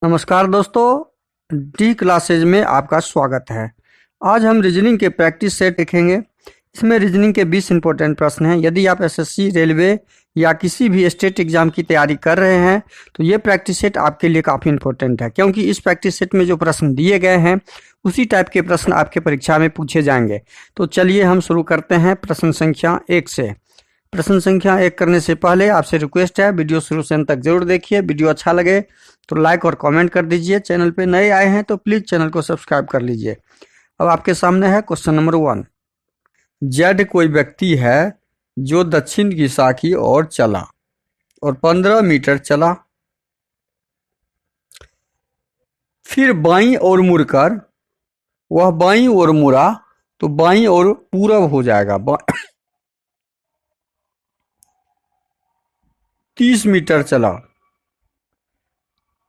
नमस्कार दोस्तों, D classes में आपका स्वागत है। आज हम रीजनिंग के प्रैक्टिस सेट देखेंगे। इसमें रीजनिंग के 20 इंपॉर्टेंट प्रश्न हैं। यदि आप एसएससी, रेलवे या किसी भी स्टेट एग्जाम की तैयारी कर रहे हैं तो ये प्रैक्टिस सेट आपके लिए काफ़ी इंपॉर्टेंट है, क्योंकि इस प्रैक्टिस सेट में जो प्रश्न दिए गए हैं उसी टाइप के प्रश्न आपके परीक्षा में पूछे जाएंगे। तो चलिए हम शुरू करते हैं प्रश्न संख्या 1 से। प्रश्न संख्या 1 करने से पहले आपसे रिक्वेस्ट है, वीडियो शुरू से अंत तक जरूर देखिए। वीडियो अच्छा लगे तो लाइक और कमेंट कर दीजिए। चैनल पे नए आए हैं तो प्लीज़ चैनल को सब्सक्राइब कर लीजिए। अब आपके सामने है क्वेश्चन नंबर 1। जेड कोई व्यक्ति है जो दक्षिण दिशा की ओर चला और 15 मीटर चला, फिर बाईं ओर मुड़कर वह बाईं ओर मुड़ा तो बाईं ओर पूरब हो जाएगा। 30 मीटर चला,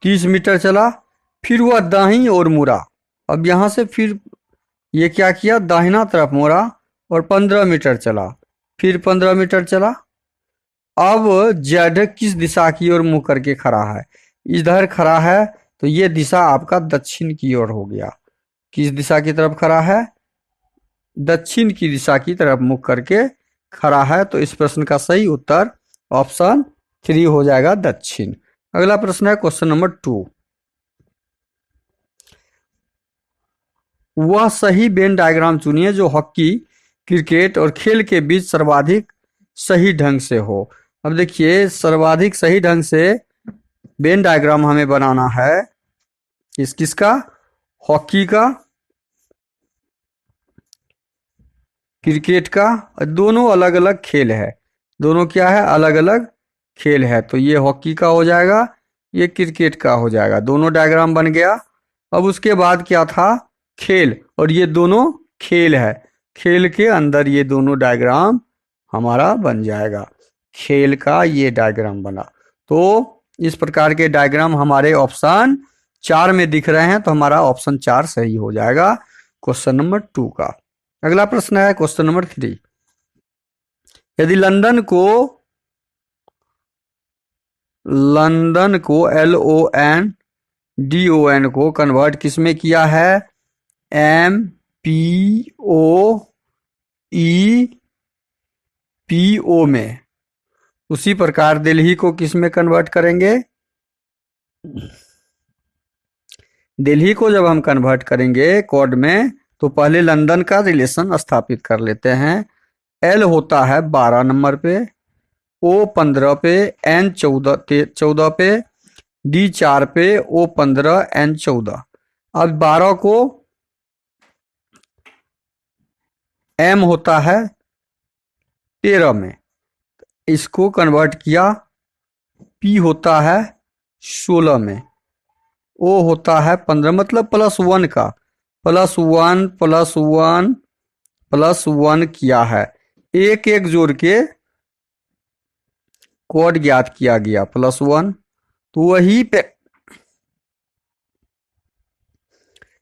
30 मीटर चला, फिर वह दाहिनी ओर मुड़ा। अब यहाँ से फिर ये क्या किया, दाहिना तरफ मुड़ा और 15 मीटर चला, फिर 15 मीटर चला। अब जेड किस दिशा की ओर मुंह करके खड़ा है? इधर खड़ा है तो ये दिशा आपका दक्षिण की ओर हो गया। किस दिशा की तरफ खड़ा है? दक्षिण की दिशा की तरफ मुख करके खड़ा है। तो इस प्रश्न का सही उत्तर ऑप्शन 3 हो जाएगा, दक्षिण। अगला प्रश्न है क्वेश्चन नंबर 2। वह सही वेन डायग्राम चुनिए जो हॉकी, क्रिकेट और खेल के बीच सर्वाधिक सही ढंग से हो। अब देखिए, सर्वाधिक सही ढंग से वेन डायग्राम हमें बनाना है। किसका? हॉकी का, क्रिकेट का। दोनों अलग अलग खेल है। दोनों क्या है? अलग अलग खेल है। तो ये हॉकी का हो जाएगा, ये क्रिकेट का हो जाएगा। दोनों डायग्राम बन गया। अब उसके बाद क्या था? खेल। और ये दोनों खेल है। खेल के अंदर ये दोनों डायग्राम हमारा बन जाएगा। खेल का ये डायग्राम बना। तो इस प्रकार के डायग्राम हमारे ऑप्शन 4 में दिख रहे हैं, तो हमारा ऑप्शन 4 सही हो जाएगा क्वेश्चन नंबर 2 का। अगला प्रश्न है क्वेश्चन नंबर 3। यदि लंदन को LONDON को कन्वर्ट किस में किया है? MPOEPO में। उसी प्रकार दिल्ली को किस में कन्वर्ट करेंगे? दिल्ली को जब हम कन्वर्ट करेंगे कोड में, तो पहले लंदन का रिलेशन स्थापित कर लेते हैं। L होता है 12 नंबर पे, O 15 पे, N 14 पे, D 4 पे, O 15, N 14। अब 12 को M होता है 13 में, इसको कन्वर्ट किया। P होता है 16 में, O होता है 15, मतलब +1 का, +1 किया है। एक एक जोड़ के कोड ज्ञात किया गया +1। तो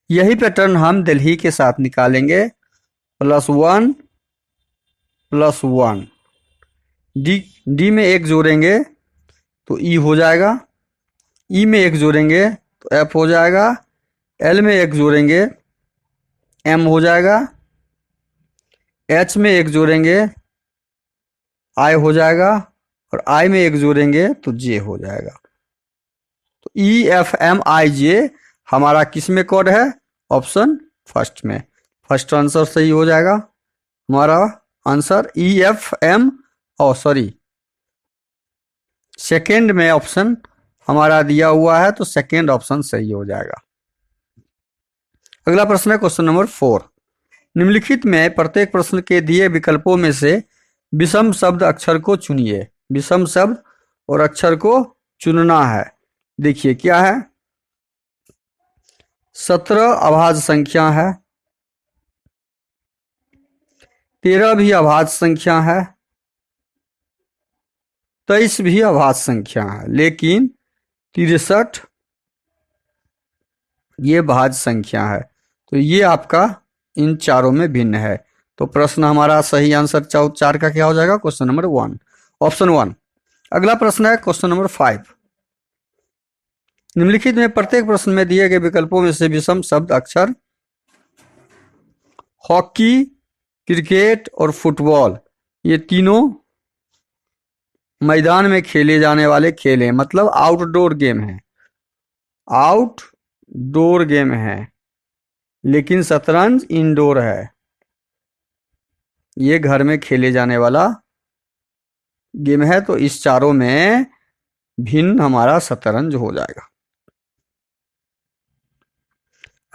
यही पैटर्न हम दिल्ली के साथ निकालेंगे। +1 +1, डी में एक जोड़ेंगे तो ई हो जाएगा, ई में एक जोड़ेंगे तो एफ हो जाएगा, एल में एक जोड़ेंगे एम हो जाएगा, एच में एक जोड़ेंगे आई हो जाएगा, और आई में एक जोड़ेंगे तो जे हो जाएगा। तो EFMIJ हमारा किस में कोड है? ऑप्शन फर्स्ट में। फर्स्ट आंसर सही हो जाएगा हमारा आंसर। सेकेंड में ऑप्शन हमारा दिया हुआ है, तो सेकेंड ऑप्शन सही हो जाएगा। अगला प्रश्न है क्वेश्चन नंबर 4। निम्नलिखित में प्रत्येक प्रश्न के दिए विकल्पों में से विषम शब्द अक्षर को चुनिए। विषम शब्द और अक्षर को चुनना है। देखिए क्या है, 17 अभाज्य संख्या है, 13 भी अभाज्य संख्या है, 23 भी अभाज्य संख्या है, लेकिन 63 ये भाज्य संख्या है। तो ये आपका इन चारों में भिन्न है। तो प्रश्न हमारा सही आंसर 4 का क्या हो जाएगा? Question number 1, option 1। अगला प्रश्न है क्वेश्चन नंबर 5। निम्नलिखित में प्रत्येक प्रश्न में दिए गए विकल्पों में से विषम शब्द अक्षर हॉकी, क्रिकेट और फुटबॉल, ये तीनों मैदान में खेले जाने वाले खेल हैं, मतलब आउटडोर गेम है, आउटडोर गेम है। लेकिन शतरंज इंडोर है, ये घर में खेले जाने वाला गेम है। तो इस चारों में भिन्न हमारा शतरंज हो जाएगा।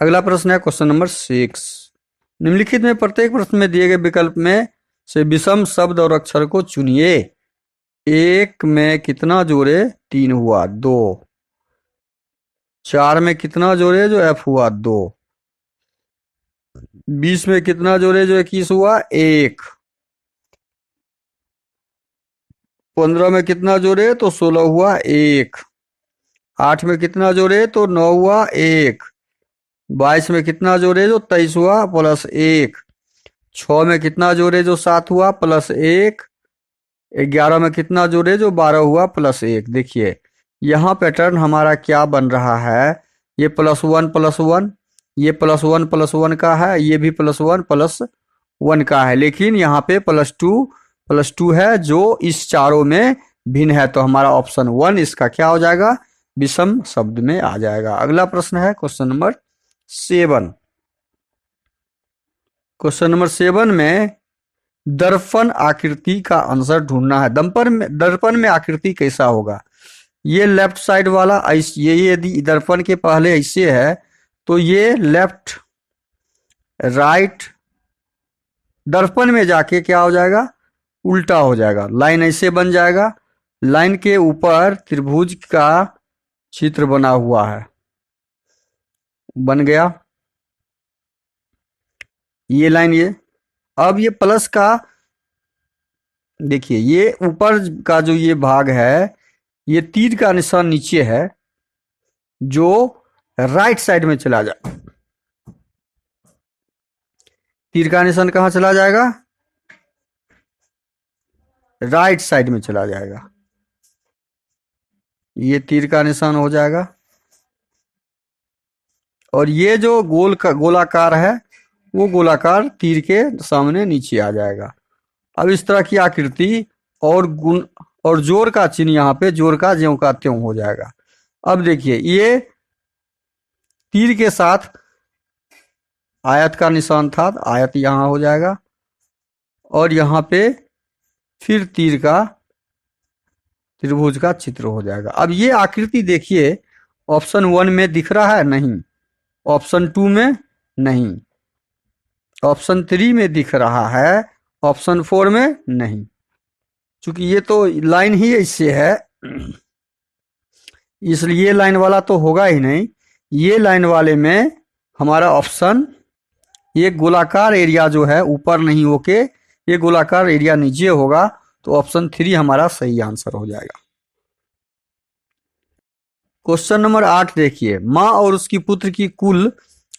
अगला प्रश्न है क्वेश्चन नंबर 6। निम्नलिखित में प्रत्येक प्रश्न में दिए गए विकल्प में से विषम शब्द और अक्षर को चुनिए। 1 में कितना जोड़े 3 हुआ 2, 4 में कितना जोड़े जो F हुआ 2, 20 में कितना जोड़े जो 21 हुआ 1, 15 में कितना जोड़े तो 16 हुआ 1, 8 में कितना जोड़े तो 9 हुआ 1, 22 में कितना जोड़े जो 23 हुआ प्लस 1, 6 में कितना जोड़े जो 7 हुआ प्लस 1, 11 में कितना जोड़े जो 12 हुआ प्लस 1। देखिए यहाँ पैटर्न हमारा क्या बन रहा है, ये +1+1, ये +1+1 का है, ये भी +1+1 का है, लेकिन यहाँ पे +2+2 है जो इस चारों में भिन्न है। तो हमारा ऑप्शन 1 इसका क्या हो जाएगा, विषम शब्द में आ जाएगा। अगला प्रश्न है क्वेश्चन नंबर 7। क्वेश्चन नंबर 7 में दर्पण आकृति का आंसर ढूंढना है। दर्पण में आकृति कैसा होगा, ये लेफ्ट साइड वाला ये यदि दर्पण के पहले ऐसे है तो ये लेफ्ट राइट, दर्पण में जाके क्या हो जाएगा, उल्टा हो जाएगा। लाइन ऐसे बन जाएगा, लाइन के ऊपर त्रिभुज का चित्र बना हुआ है, बन गया ये लाइन। ये अब ये प्लस का देखिए, ये ऊपर का जो ये भाग है, ये तीर का निशान नीचे है जो राइट साइड में चला जाए। तीर का निशान कहां चला जाएगा, राइट साइड में चला जाएगा। ये तीर का निशान हो जाएगा और ये जो गोलाकार है वो गोलाकार तीर के सामने नीचे आ जाएगा। अब इस तरह की आकृति और गुण और जोर का चिन्ह यहाँ पे जोर का ज्यों का त्यों हो जाएगा। अब देखिए ये तीर के साथ आयत का निशान था, आयत यहाँ हो जाएगा और यहाँ पे फिर तीर का त्रिभुज का चित्र हो जाएगा। अब ये आकृति देखिए ऑप्शन 1 में दिख रहा है, नहीं, ऑप्शन 2 में नहीं, ऑप्शन 3 में दिख रहा है, ऑप्शन 4 में नहीं। चूंकि ये तो लाइन ही ऐसे है इसलिए लाइन वाला तो होगा ही नहीं। ये लाइन वाले में हमारा ऑप्शन, ये गोलाकार एरिया जो है ऊपर नहीं होके ये गोलाकार एरिया नीचे होगा, तो ऑप्शन 3 हमारा सही आंसर हो जाएगा। क्वेश्चन नंबर 8 देखिए, माँ और उसकी पुत्र की कुल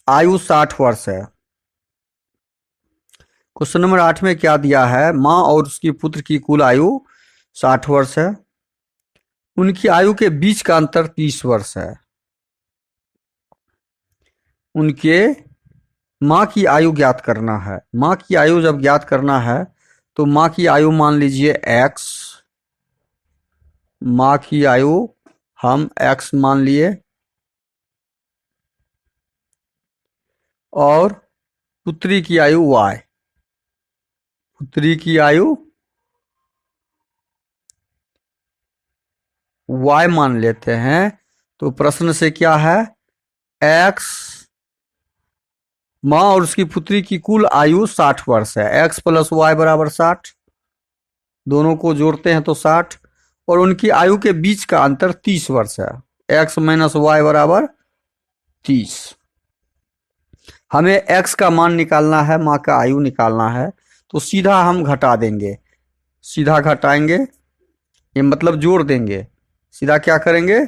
आयु 60 वर्ष है। क्वेश्चन नंबर 8 में क्या दिया है, माँ और उसकी पुत्र की कुल आयु 60 वर्ष है, उनकी आयु के बीच का अंतर 30 वर्ष है। उनके माँ की आयु ज्ञात करना है। माँ की आयु जब ज्ञात करना है तो माँ की आयु मान लीजिए x, माँ की आयु हम x मान लिए और पुत्री की आयु y, पुत्री की आयु y मान लेते हैं। तो प्रश्न से क्या है, x, माँ और उसकी पुत्री की कुल आयु 60 वर्ष है, x + y = 60, दोनों को जोड़ते हैं तो 60, और उनकी आयु के बीच का अंतर 30 वर्ष है, x - y = 30। हमें x का मान निकालना है, माँ का आयु निकालना है, तो सीधा हम घटा देंगे, सीधा घटाएंगे, ये मतलब जोड़ देंगे, सीधा क्या करेंगे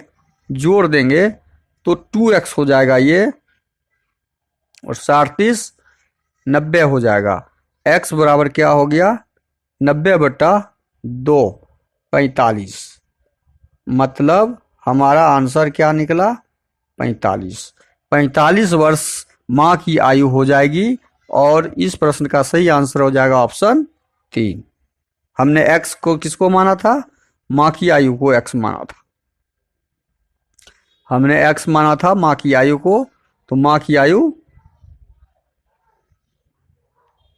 जोड़ देंगे, तो 2x हो जाएगा ये, और 60 90 हो जाएगा। x बराबर क्या हो गया 90/2 45। मतलब हमारा आंसर क्या निकला 45। 45 वर्ष माँ की आयु हो जाएगी और इस प्रश्न का सही आंसर हो जाएगा ऑप्शन 3। हमने x को किसको माना था? माँ की आयु को x माना था। हमने x माना था माँ की आयु को, तो माँ की आयु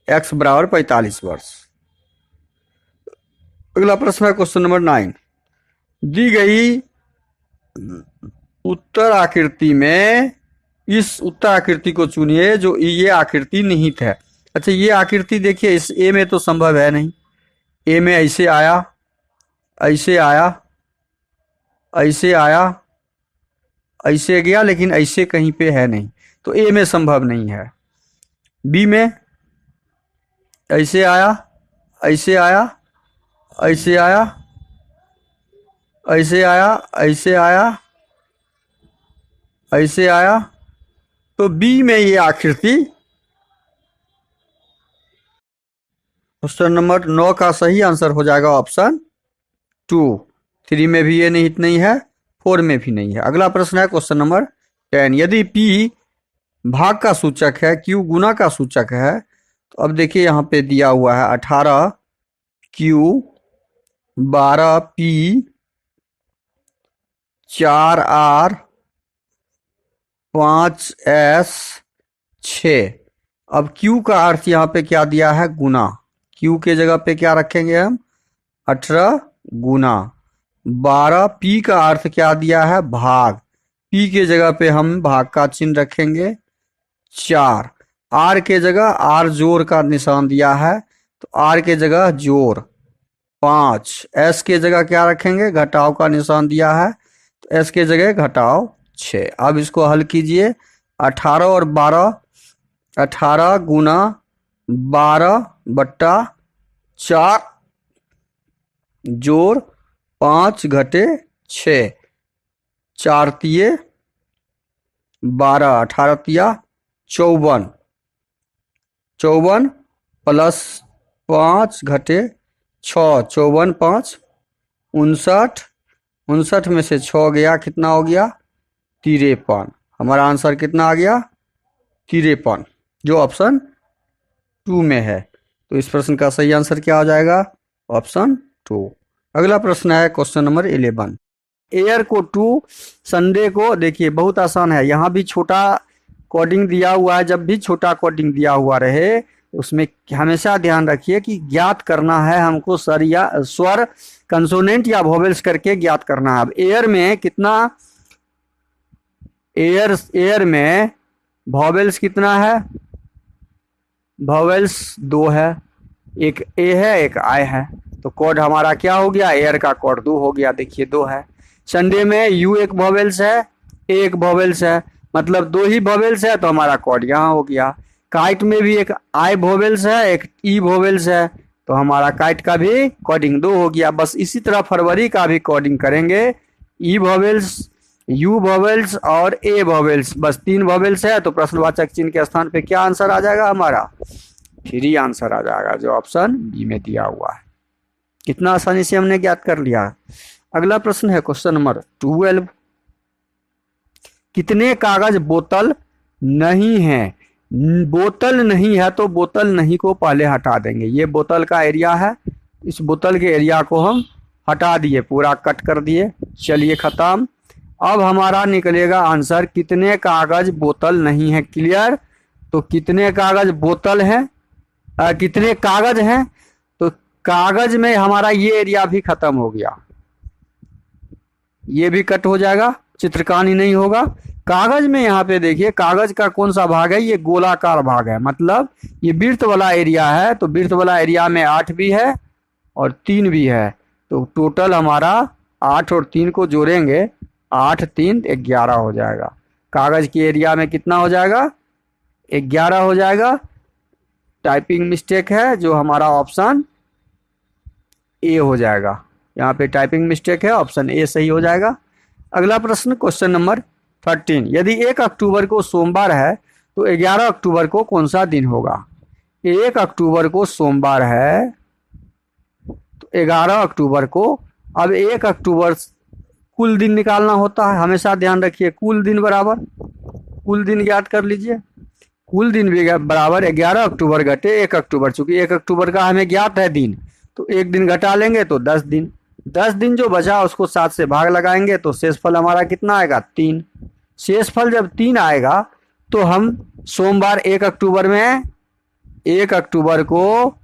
x बराबर 45 वर्ष। अगला प्रश्न है क्वेश्चन नंबर 9। दी गई उत्तर आकृति में इस उत्तर आकृति को चुनिए जो ये आकृति निहित है। अच्छा, ये आकृति देखिए, इस ए में तो संभव है नहीं। ए में ऐसे आया, ऐसे आया, ऐसे आया, ऐसे गया, लेकिन ऐसे कहीं पे है नहीं, तो ए में संभव नहीं है। बी में ऐसे आया, ऐसे आया, ऐसे आया, ऐसे आया, ऐसे आया, ऐसे आया, तो बी में ये आकृति क्वेश्चन नंबर 9 का सही आंसर हो जाएगा ऑप्शन 2। 3 में भी ये निहित नहीं है, 4 में भी नहीं है। अगला प्रश्न है क्वेश्चन नंबर 10। यदि P भाग का सूचक है, Q गुना का सूचक है, तो अब देखिए यहाँ पे दिया हुआ है 18Q 12P 4R 5S 6। अब Q का अर्थ यहाँ पे क्या दिया है? गुना। Q के जगह पे क्या रखेंगे हम? 18 गुना 12। P का अर्थ क्या दिया है? भाग। P के जगह पे हम भाग का चिन्ह रखेंगे 4। R के जगह R जोड़ का निशान दिया है, तो R के जगह जोड़ 5। S के जगह क्या रखेंगे? घटाव का निशान दिया है, तो S के जगह घटाव 6। अब इसको हल कीजिए। 18 और 12, 18 गुना 12 बट्टा 4 जोड़ 5 घटे 6, 4 तिये 12, 18 तिया 54, 54 प्लस 5 घटे 6, 54 5 59, 59 में से 6 गया, कितना हो गया? 53। हमारा आंसर कितना आ गया? 53, जो ऑप्शन 2 में है। तो इस प्रश्न का सही आंसर क्या हो जाएगा? ऑप्शन 2। अगला प्रश्न है क्वेश्चन नंबर 11। एयर को टू संडे को, देखिए बहुत आसान है। यहाँ भी छोटा कोडिंग दिया हुआ है। जब भी छोटा कोडिंग दिया हुआ रहे उसमें हमेशा ध्यान रखिए कि ज्ञात करना है हमको स्वर या स्वर, कंसोनेंट या वोवेल्स करके ज्ञात करना है। अब एयर में कितना, एयर में वोवेल्स कितना है? वोवेल्स 2 है, एक ए है एक आई है, तो कोड हमारा क्या हो गया? एयर का कोड 2 हो गया। देखिए 2 है। संडे में यू एक वोवेल्स है, ए एक वोवेल्स है, मतलब 2 ही वोवेल्स है, तो हमारा कोड यहाँ हो गया। काइट में भी एक आई वोवेल्स है एक ई वोवेल्स है, तो हमारा काइट का भी कोडिंग 2 हो गया। बस इसी तरह फरवरी का भी कोडिंग करेंगे। ई वोवेल्स, यू वोवेल्स और ए वोवेल्स, बस 3 वोवेल्स है, तो प्रश्नवाचक चिन्ह के स्थान पे क्या आंसर आ जाएगा? हमारा 3 आंसर आ जाएगा, जो ऑप्शन बी में दिया हुआ है। कितना आसानी से हमने ज्ञात कर लिया। अगला प्रश्न है क्वेश्चन नंबर 12। कितने कागज बोतल नहीं है? बोतल नहीं है तो बोतल नहीं को पहले हटा देंगे। ये बोतल का एरिया है, इस बोतल के एरिया को हम हटा दिए, पूरा कट कर दिए। चलिए खत्म। अब हमारा निकलेगा आंसर कितने कागज बोतल नहीं है। क्लियर? तो कितने कागज बोतल है, कितने कागज हैं, तो कागज में हमारा ये एरिया भी खत्म हो गया, ये भी कट हो जाएगा, चित्रकानी नहीं होगा। कागज में यहाँ पे देखिए कागज का कौन सा भाग है? ये गोलाकार भाग है, मतलब ये वृत्त वाला एरिया है, तो वृत्त वाला एरिया में 8 भी है और 3 भी है, तो टोटल हमारा 8 और 3 को जोड़ेंगे 8 3 11 हो जाएगा। कागज के एरिया में कितना हो जाएगा? 11 हो जाएगा। टाइपिंग मिस्टेक है, जो हमारा ऑप्शन ए हो जाएगा। यहाँ पे टाइपिंग मिस्टेक है, ऑप्शन ए सही हो जाएगा। अगला प्रश्न क्वेश्चन नंबर 13। यदि 1 अक्टूबर को सोमवार है तो 11 अक्टूबर को कौन सा दिन होगा? 1 अक्टूबर को सोमवार है तो 11 अक्टूबर को, अब 1 अक्टूबर कुल दिन निकालना होता है। हमेशा ध्यान रखिए, कुल दिन बराबर कुल दिन ज्ञात कर लीजिए। कुल दिन भी बराबर 11 अक्टूबर घटे 1 अक्टूबर। चूंकि 1 अक्टूबर का हमें ज्ञात है दिन, तो एक दिन घटा लेंगे तो 10 दिन। 10 दिन जो बचा उसको 7 से भाग लगाएंगे तो शेषफल हमारा कितना आएगा? 3। शेषफल जब 3 आएगा तो हम सोमवार 1 अक्टूबर में 1 अक्टूबर को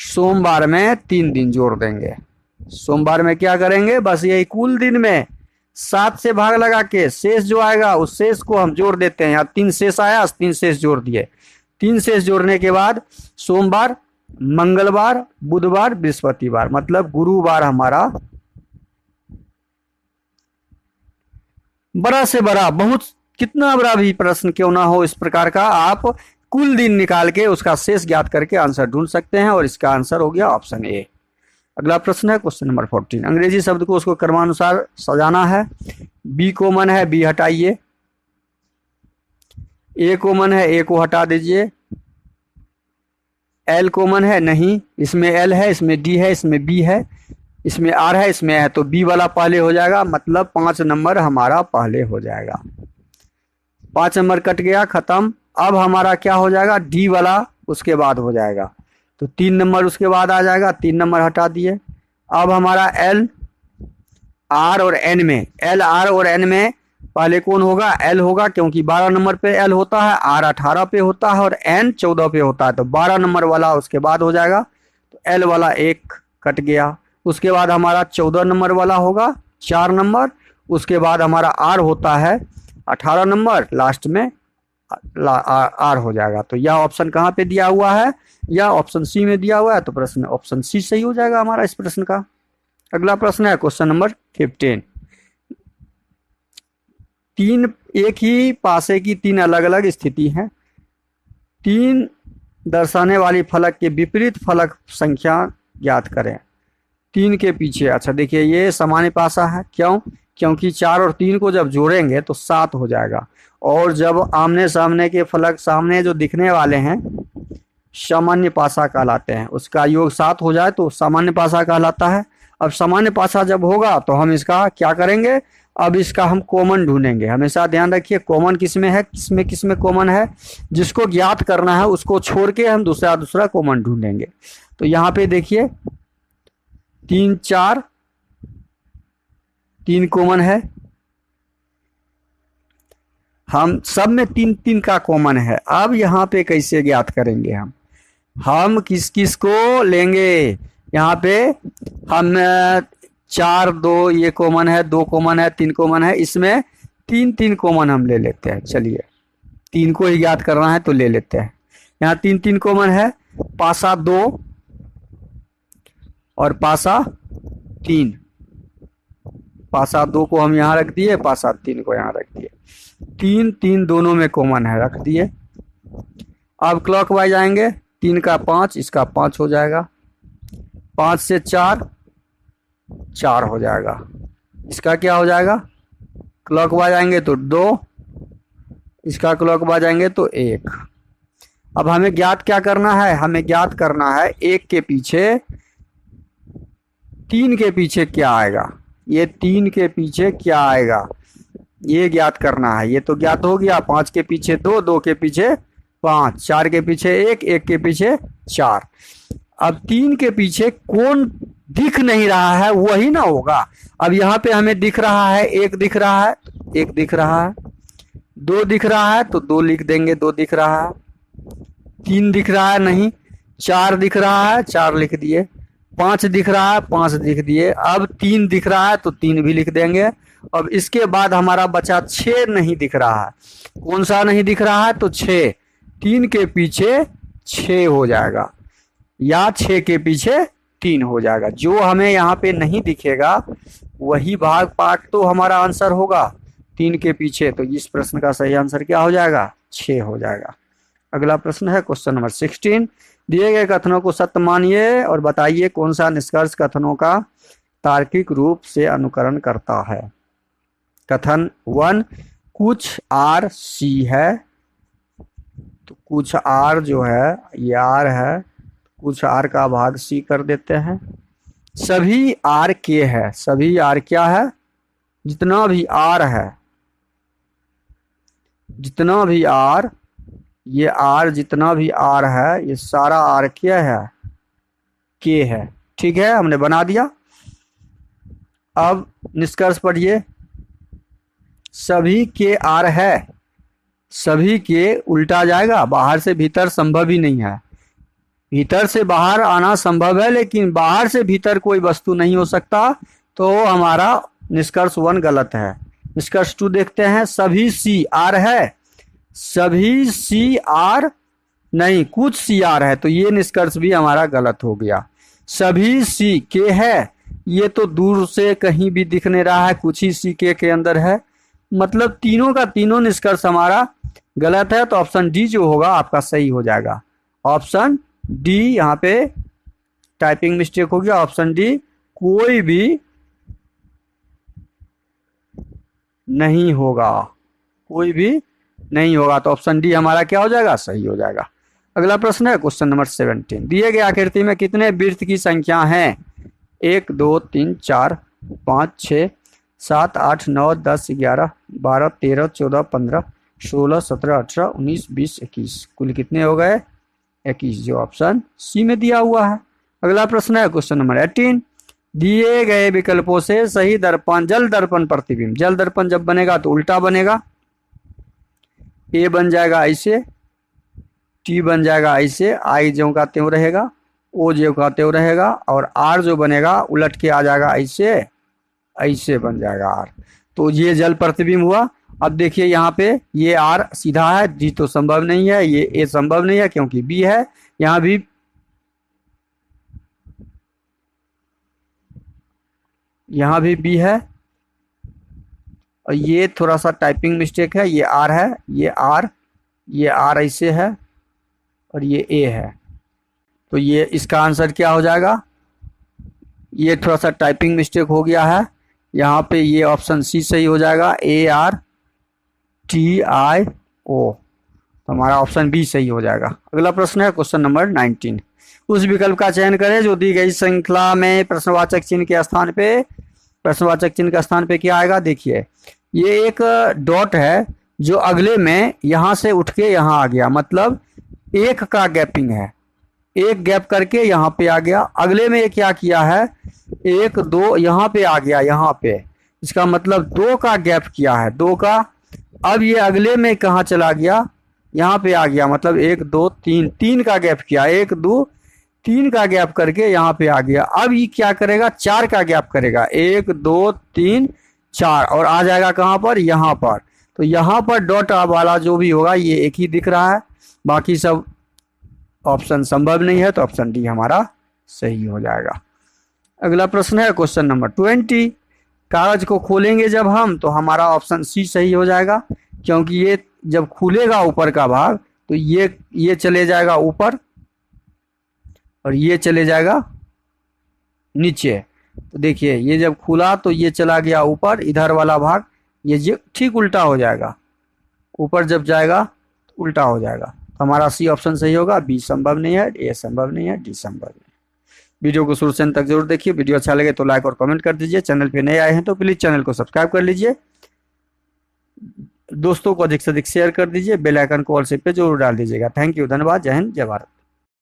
सोमवार में 3 दिन जोड़ देंगे। सोमवार में क्या करेंगे? बस यही कुल दिन में 7 से भाग लगा के शेष जो आएगा उस शेष को हम जोड़ देते हैं। यहाँ 3 शेष आया, 3 शेष जोड़ दिए। 3 शेष जोड़ने के बाद सोमवार, मंगलवार, बुधवार, बृहस्पतिवार, मतलब गुरुवार हमारा बड़ा से बड़ा, बहुत कितना बड़ा भी प्रश्न क्यों ना हो, इस प्रकार का आप कुल दिन निकाल के उसका शेष ज्ञात करके आंसर ढूंढ सकते हैं। और इसका आंसर हो गया ऑप्शन ए। अगला प्रश्न है क्वेश्चन नंबर 14। अंग्रेजी शब्द को उसको क्रमानुसार सजाना है। बी कॉमन है, बी हटाइए। ए कॉमन है, ए को हटा दीजिए। एल कॉमन है, नहीं, इसमें एल है, इसमें डी है, इसमें बी है, इसमें आर है, इसमें है, तो बी वाला पहले हो जाएगा, मतलब 5 नंबर हमारा पहले हो जाएगा। 5 नंबर कट गया, खत्म। अब हमारा क्या हो जाएगा? डी वाला उसके बाद हो जाएगा, तो 3 नंबर उसके बाद आ जाएगा। 3 नंबर हटा दिए। अब हमारा एल, आर और एन में, एल, आर और एन में पहले कौन होगा? एल होगा, क्योंकि 12 नंबर पे एल होता है, आर 18 पे होता है और एन 14 पे होता है, तो 12 नंबर वाला उसके बाद हो जाएगा। तो एल वाला 1 कट गया। उसके बाद हमारा 14 नंबर वाला होगा 4 नंबर। उसके बाद हमारा आर होता है 18 नंबर, लास्ट में आर हो जाएगा। तो यह ऑप्शन कहाँ पे दिया हुआ है? यह ऑप्शन सी में दिया हुआ है, तो प्रश्न ऑप्शन सी सही हो जाएगा हमारा इस प्रश्न का। अगला प्रश्न है क्वेश्चन नंबर 15। एक ही पासे की 3 अलग अलग स्थिति है। 3 दर्शाने वाली फलक के विपरीत फलक संख्या ज्ञात करें। 3 के पीछे, अच्छा देखिए ये सामान्य पासा है। क्यों? क्योंकि 4 और 3 को जब जोड़ेंगे तो 7 हो जाएगा। और जब आमने सामने के फलक सामने जो दिखने वाले हैं सामान्य पासा कहलाते हैं, उसका योग 7 हो जाए तो सामान्य पासा कहलाता है। अब सामान्य पासा जब होगा तो हम इसका क्या करेंगे? अब इसका हम कॉमन ढूंढेंगे। हमेशा ध्यान रखिए कॉमन किसमें है, किसमें कॉमन है, जिसको ज्ञात करना है उसको छोड़ के हम दूसरा कॉमन ढूंढेंगे। तो यहाँ पे देखिए 3, 4, 3 कॉमन है। हम सब में 3 का कॉमन है। अब यहाँ पे कैसे ज्ञात करेंगे? हम किस किस को लेंगे? यहाँ पे हम 4, 2 ये कॉमन है, 2 कॉमन है, 3 कॉमन है, इसमें 3 कॉमन हम ले लेते हैं। चलिए 3 को ही ज्ञात करना है तो ले लेते हैं। यहाँ 3 कॉमन है, पासा 2 और पासा 3। पासा 2 को हम यहाँ रख दिए, पासा 3 को यहाँ रख दिए। 3 दोनों में कॉमन है, रख दिए। अब क्लॉकवाइज आएंगे। 3 का 5, इसका 5 हो जाएगा। 5 से 4 हो जाएगा। इसका क्या हो जाएगा? क्लॉकवाइज आएंगे तो 2, इसका क्लॉकवाइज आएंगे तो 1। अब हमें ज्ञात क्या करना है? हमें ज्ञात करना है 1 के पीछे 3 के पीछे क्या आएगा। ये 3 के पीछे क्या आएगा ये ज्ञात करना है। ये तो ज्ञात हो गया। 5 के पीछे 2, 2 के पीछे 5, 4 के पीछे 1, 1 के पीछे 4। अब 3 के पीछे कौन दिख नहीं रहा है वही ना होगा। अब यहाँ पे हमें दिख रहा है 1 दिख रहा है, 1 दिख रहा है। 2 दिख रहा है तो 2 लिख देंगे, 2 दिख रहा है। 3 दिख रहा है नहीं। 4 दिख रहा है, 4 लिख दिए। 5 दिख रहा है, 5 लिख दिए। अब 3 दिख रहा है तो 3 भी लिख देंगे। अब इसके बाद हमारा बचा 6 नहीं दिख रहा है। कौन सा नहीं दिख रहा है? तो 6। 3 के पीछे 6 हो जाएगा, या 6 के पीछे 3 हो जाएगा। जो हमें यहाँ पे नहीं दिखेगा वही भाग पार्ट तो हमारा आंसर होगा 3 के पीछे। तो इस प्रश्न का सही आंसर क्या हो जाएगा? 6 हो जाएगा। अगला प्रश्न है क्वेश्चन नंबर 16। दिए गए कथनों को सत्य मानिए और बताइए कौन सा निष्कर्ष कथनों का तार्किक रूप से अनुकरण करता है। कथन 1, कुछ आर सी है, तो कुछ आर जो है ये आर है, कुछ आर का भाग सी कर देते हैं। सभी आर के है, सभी आर क्या है? जितना भी आर है, जितना भी आर, ये आर जितना भी आर है, ये सारा आर क्या है, के है। ठीक है, हमने बना दिया। अब निष्कर्ष पढ़िए। सभी के आर है, सभी के उल्टा जाएगा, बाहर से भीतर संभव ही नहीं है। भीतर से बाहर आना संभव है, लेकिन बाहर से भीतर कोई वस्तु नहीं हो सकता, तो हमारा निष्कर्ष 1 गलत है। निष्कर्ष 2 देखते हैं। सभी सी आर है, सभी सी आर नहीं, कुछ सी आर है, तो ये निष्कर्ष भी हमारा गलत हो गया। सभी सी के है, ये तो दूर से कहीं भी दिख नहीं रहा है, कुछ ही सी के अंदर है, मतलब तीनों का तीनों निष्कर्ष हमारा गलत है। तो ऑप्शन डी जो होगा आपका सही हो जाएगा। ऑप्शन डी, यहाँ पे टाइपिंग मिस्टेक हो गया। ऑप्शन डी कोई भी नहीं होगा, कोई भी नहीं होगा। तो ऑप्शन डी हमारा क्या हो जाएगा, सही हो जाएगा। अगला प्रश्न है क्वेश्चन नंबर 17। दिए गए आकृति में कितने वृत्त की संख्या है? 1 2 3 4 5 6 7 8 9 10 11 12 13 14 15 16 17 18 19 20 21, कुल कितने हो गए? 21, जो ऑप्शन सी में दिया हुआ है। अगला प्रश्न है क्वेश्चन नंबर 18। दिए गए विकल्पों से सही दर्पण, जल दर्पण प्रतिबिंब। जल दर्पण जब बनेगा तो उल्टा बनेगा। ए बन जाएगा ऐसे, टी बन जाएगा ऐसे, आई जो का त्यों रहेगा, ओ जो का त्यों रहेगा, और आर जो बनेगा उलट के आ जाएगा ऐसे, ऐसे बन जाएगा आर। तो ये जल प्रतिबिंब हुआ। अब देखिए यहाँ पे ये आर सीधा है, डी तो संभव नहीं है, ये ए संभव नहीं है क्योंकि बी है। यहाँ भी बी है, और ये थोड़ा सा टाइपिंग मिस्टेक है, ये आर है, ये आर ऐसे है, और ये ए है। तो ये इसका आंसर क्या हो जाएगा? ये थोड़ा सा टाइपिंग मिस्टेक हो गया है, यहाँ पे ये ऑप्शन सी सही हो जाएगा, ARTIO। हमारा ऑप्शन बी सही हो जाएगा। अगला प्रश्न है क्वेश्चन नंबर 19। उस विकल्प का चयन करें जो दी गई श्रृंखला में प्रश्नवाचक चिन्ह के स्थान पे, प्रश्नवाचक चिन्ह का स्थान पे क्या आएगा? देखिए ये एक डॉट है जो अगले में यहाँ से उठ के यहाँ आ गया, मतलब एक का गैपिंग है, एक गैप करके यहाँ पे आ गया। अगले में ये क्या किया है, 1 2 यहाँ पे आ गया, यहाँ पे, इसका मतलब 2 का गैप किया है, 2 का। अब ये अगले में कहाँ चला गया, यहाँ पे आ गया, मतलब 1 2 3, 3 का गैप किया, 1 2 3 का गैप करके यहाँ पे आ गया। अब ये क्या करेगा, 4 का गैप करेगा, 1 2 3 4, और आ जाएगा कहाँ पर, यहाँ पर। तो यहाँ पर डॉट वाला जो भी होगा ये एक ही दिख रहा है, बाकी सब ऑप्शन संभव नहीं है, तो ऑप्शन डी हमारा सही हो जाएगा। अगला प्रश्न है क्वेश्चन नंबर 20। कागज को खोलेंगे जब हम, तो हमारा ऑप्शन सी सही हो जाएगा, क्योंकि ये जब खुलेगा ऊपर का भाग तो ये चले जाएगा ऊपर, और ये चले जाएगा नीचे। तो देखिए ये जब खुला तो ये चला गया ऊपर, इधर वाला भाग ये ठीक उल्टा हो जाएगा, ऊपर जब जाएगा तो उल्टा हो जाएगा। तो हमारा सी ऑप्शन सही होगा, बी संभव नहीं है, ए संभव नहीं है, डी संभव नहीं है। वीडियो को शुरू से अंत तक जरूर देखिए। वीडियो अच्छा लगे तो लाइक और कमेंट कर दीजिए। चैनल पे नए आए हैं तो प्लीज चैनल को सब्सक्राइब कर लीजिए। दोस्तों को अधिक से अधिक शेयर कर दीजिए। बेल आइकन को ऑल पे जरूर डाल दीजिएगा। थैंक यू, धन्यवाद, जय हिंद, जय भारत।